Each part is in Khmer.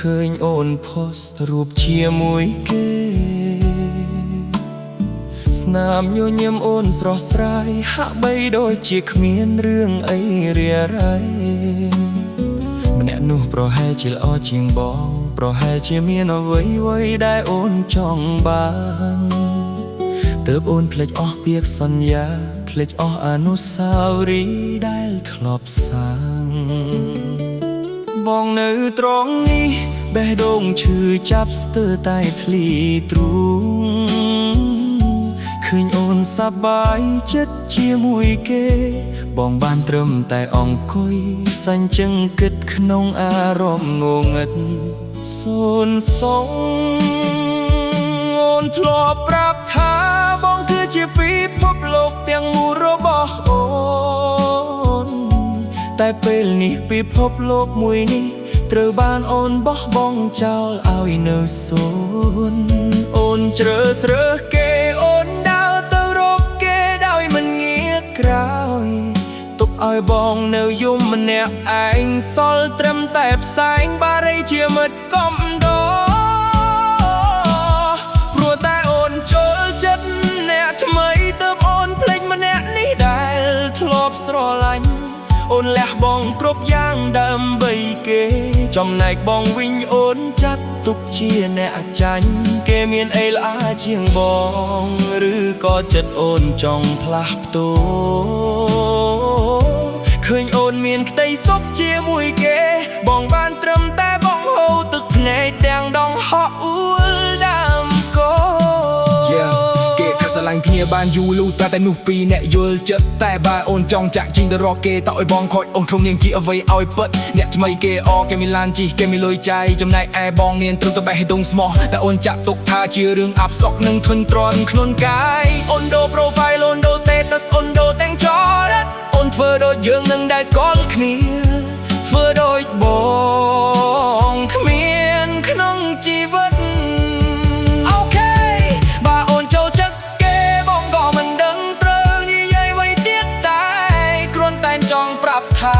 ឃើញអូនផុសរូបជាមួយគេស្នាមញញឹមអូនស្រស់ស្រាយហាក់បីដូចជាគ្មានរឿងអីរារ៉ាយម្នាក់នោះប្រហែលជាល្អជាងបងប្រហែលជាមានអ្វីដែលអូនចង់បានទើបអូនភ្លេចអស់ពាក្យសន្យាភ្លេចអស់អនុស្សាវរីយ៍ដែលធ្លាប់សាងបងនៅត្រង់នេះបេះដូងឈឺចាប់ស្ទើរតែធ្លីទ្រូងឃើញអូនសប្បាយចិត្តជាមួយគេបងបានត្រឹមតែអង្គុយសាញ់ជឹងគិតក្នុងអារម្មណ៍ងងឹតសូនសងអូនធ្លាប់ប្រាប់ថាបងគឺជាពិភពលោកទាំងមូលរបស់អូនតែពេលនេះពិភពលោកមួយនេះត្រូវបានអូនបោះបង់ចោលឲ្យនៅសូន្យអូនជ្រើសរើសគេអូនដើរទៅរកគេដោយមិនងាកក្រោយទុកឲ្យបងនៅយំម្នាក់ឯងសល់ត្រឹមតែផ្សែងបារីជាមិត្តកំដរព្រោះតែអូនចូលចិត្តអ្នកថ្មីទើបអូនភ្លេចម្នាក់នេះដែលធ្លាប់ស្រឡាញ់អូនលះបង់គ្រប់យ៉ាងដើម្បីគេចំណែកបងវិញអូនចាត់ទុកជាអ្នកចាញ់គេមានអីល្អជាងបងឬក៏ចិត្តអូនចង់ផ្លាស់ប្ដូរឃើញអូនមានក្តីសុខជាមួយគេបងបានត្រឹមតែបងហូរទឹកភ្នែកទាំងដងហក់អួលដើមកោគេថាស្រឡាញ់គ្នាបានយូរលូតែនោះពីរអ្នកយល់ចិត្តតែបើអូនចង់ចាក់ជីងទៅរកគេតើឲ្យបងខូចអូនក្នុងនាងជាអ្វីឲ្យពិតអ្នកថ្មីគេគេមានឡានជិះគេមានលុយចាយចំណែកឯបងមានត្រឹមតែបេះដូងស្មោះតែអូនចាក់ទុកថាជារឿងអាប់សក់និងធន់ទ្រាំខ្លួនកាយអូនដូរ profile អូនដូរ status អូនដូរទាំងចរិតអូនធ្វើដូចយើងនឹងដែលស្គាល់គ្នាធ្វើដូចបងគ្មានក្នុងជីវិតអូខេបើអូនចូលចិត្តគេបងក៏មិនដឹងត្រូវនិយាយអ្វីទៀតតែគ្រាន់តែចង់ប្រាប់ថា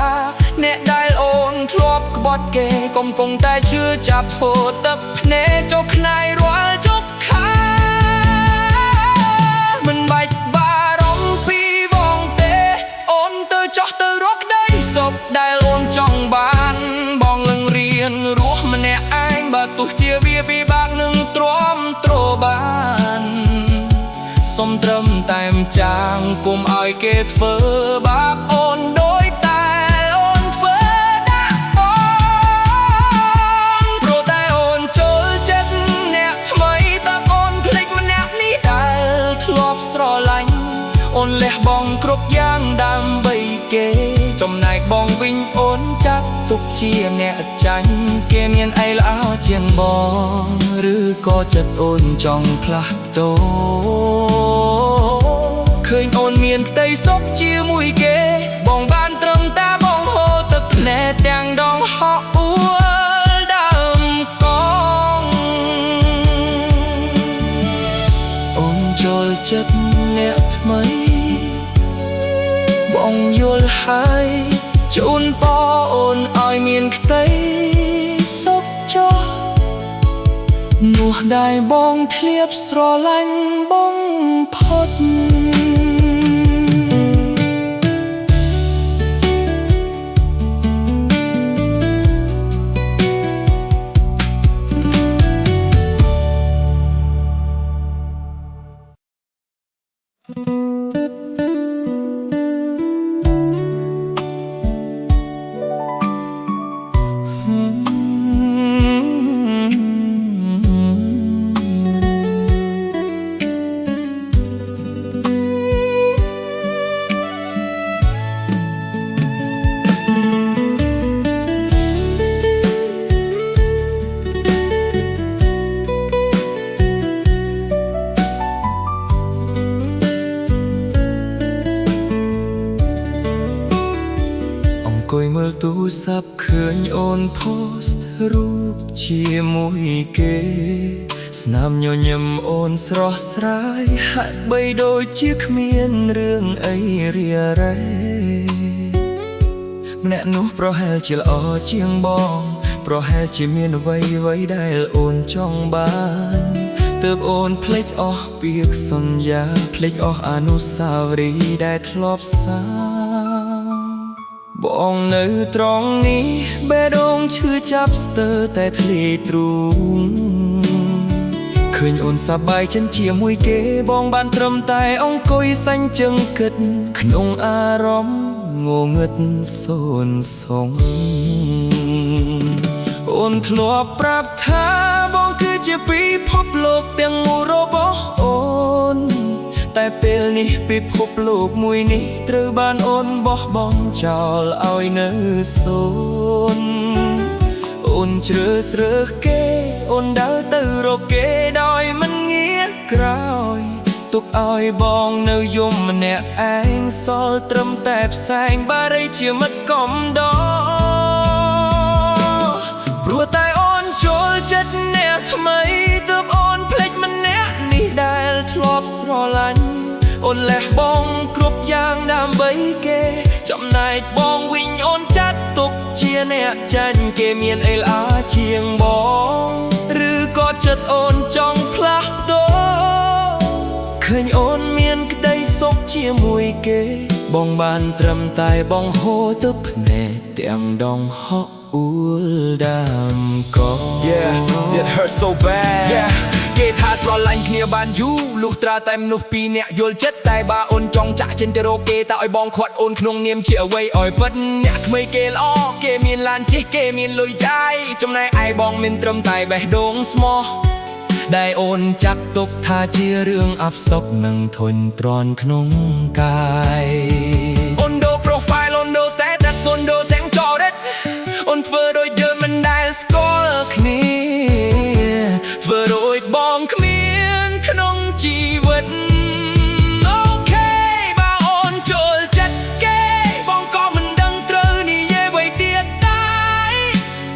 អ្នកដែលអូនធ្លាប់ក្បត់គេកំពុងតែជឿចាប់ហូរទឹកភ្នែកចុះខ្នាយរាល់ជុកខាមិនបាច់បារម្ភពីវងទេអូនទៅចោះទៅរកក្តីសុខដែលអូនចង់បានបងនឹងរៀនរស់ម្នាក់ឯងបើទោះជាវាពិបាកនឹងទ្រាំទ្របានសុំត្រឹមតែម្ចាងគុំឲ្យគេធ្វើបាបអូនដូចតែអូនធ្វើដាក់បងព្រោះតែអូនចូលចិត្តអ្នកថ្មីតើអូនភ្លេចម្នាក់នេះដែលធ្លាប់ស្រឡាញ់អូនលះបង់គ្រប់យ៉ាងដើម្បីគេចំណែកបងវិញអូនចាត់ទុកជាអ្នកចាញ់គេមានអីល្អជាងបងឬក៏ចិត្តអូនចង់ផ្លាស់ប្ដូរឃើញអូនមានក្តីសុខជាមួយគេបងបានត្រឹមតែបងហូរទឹកភ្នែកទាំងដងហក់អួលដើមកងអូនចូលចិត្តអ្នកថ្មីបងយល់ហើយជូនពរអូនឲ្យមានក្តីសុខចុះនោះដែលបងធ្លាប់ស្រឡាញ់បងផុតអង្គុយមើលទូរស័ព្ទឃើញអូនផុសរូបជាមួយគេស្នាមញញឹមអូនស្រស់ស្រាយហាក់បីដូចជាគ្មានរឿងអីរារ៉ាយម្នាក់នោះប្រហែលជាល្អជាងបង ប្រហែលជាមានអ្វីដែលអូនចង់បានទើបអូនភ្លេចអស់ពាក្យសន្យាភ្លេចអស់អនុស្សាវរីយ៍ដែលធ្លាប់សាងបងនៅត្រង់នេះបេះដូងឈឺចាប់ស្ទើរតែធ្លាយទ្រូងឃើញអូនសប្បាយចិនជាមួយគេបងបានត្រឹមតែអង្គុយសាញ់ជើងគិតក្នុងអារម្មណ៍ងងឹតសូនសងអូនធ្លាប់ប្រាប់ថាបងគឺជាពិភពលោកទាំងមូលរបស់អូនតែពេលនេះពិភពលោកមួយនេះត្រូវបានអូនបោះបង់ចោលឲ្យនៅសូន្យអូនជ្រើសរើសគេអូនដើរទៅរកគេដោយមិនងាកក្រោយទុកឲ្យបងនៅយំម្នាក់ឯងសល់ត្រឹមតែផ្សែងបារីជាមិត្តកំដរព្រោះតែអូនចូលចិត្តអ្នកថ្មីទើបអូនភ្លេចម្នាក់នេះដែលធ្លាប់ស្រឡាញ់អូនលះបង់គ្រប់យ៉ាងដើម្បីគេចំណែកបងវិញអូនចាត់ទុកជាអ្នកចាញ់គេមានអីល្អជាងបងឬក៏ចិត្តអូនចង់ផ្លាស់ប្ដូរឃើញអូនមានក្តីសុខជាមួយគេបងបានត្រឹមតែបងហូរទឹកភ្នែកទាំងដងហក់អួលដើមកោ Yeah it hurts so bad Yeah គេថាស្រឡាញ់គ្នាបានយូរលុះត្រាតែមនុស្សពីរនាក់យល់ចិត្តតែបើអូនចង់ចាក់ចិនទៅរកគេតើឲ្យបងខាត់អូនក្នុងនាមជាអ្វីឲ្យពិតអ្នកថ្មីគេល្អគេមានឡានជិះគេមានលុយចាយចំណែកឯបងមានត្រឹមតែបេះដូងស្មោះដែលអូនចាត់ទុកថាជារឿងអផ្សុកនឹងធុញទ្រាន់ក្នុងកាយអូនដូរ profile អូនដូរ status អូនដូរទាំងចរិតអូនធ្វើដូចយើងមិនដែលស្គាល់គ្នាធ្វើដូចបងគ្មានក្នុងជីវិតអូខេបើអូនចូលចិត្តគេបងក៏មិនដឹងត្រូវនិយាយអ្វីទៀតដែរ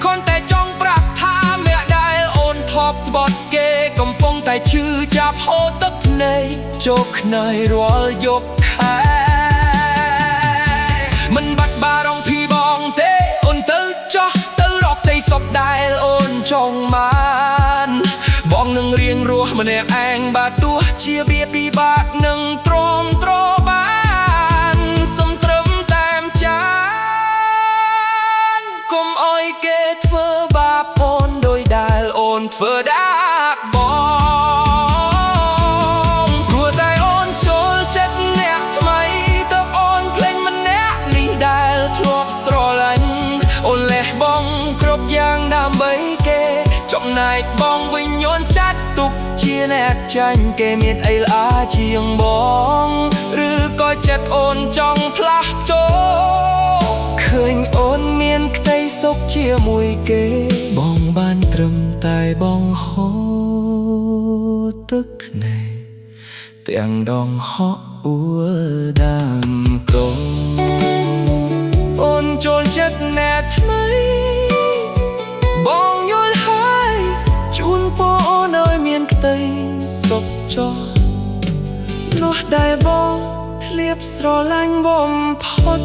គ្រាន់តែចង់ប្រាប់ថាអ្នកដែលអូនថប់បត់គេកំពុងតែឈឺចាប់ហូរទឹកភ្នែកជោគខ្នើយរាល់យប់ខែមិនបាត់បារម្ភពីបងទេអូនទៅចោះទៅរកទីសុខដែលអូនចង់បានបងនឹងរៀងរស់ម្នាក់ឯងបើទោះជាវាពិបាកនឹងទ្រាំទ្របានសំត្រឹមតាមចានកុំអោយគេធ្វើបាបអូនដោយដែលអូនធ្វើដាក់បងព្រោះតែអូនចូលចិត្តអ្នកថ្មីទើបអូនភ្លេចម្នាក់នេះដែលធ្លាប់ស្រឡាញ់អូនលះបង់គ្រប់យ៉ាងដើម្បីគេចំណែកបងវិញអូនចាត់ទុកជាអ្នកចាញ់គេមានអីល្អជាងបងឬក៏ចិត្តអូនចង់ផ្លាស់ប្ដូរឃើញអូនមានក្តីសុខជាមួយគេបងបានត្រឹមតែបងហូរទឹកភ្នែកទាំងដងហក់អួលដើមកោអូនចូលចិត្តអ្នកថ្មីបងយល់ហើយជូនពរអូនឲ្យមានក្តីសុខចុះនោះដែលបងធ្លាប់ស្រឡាញ់បំផុត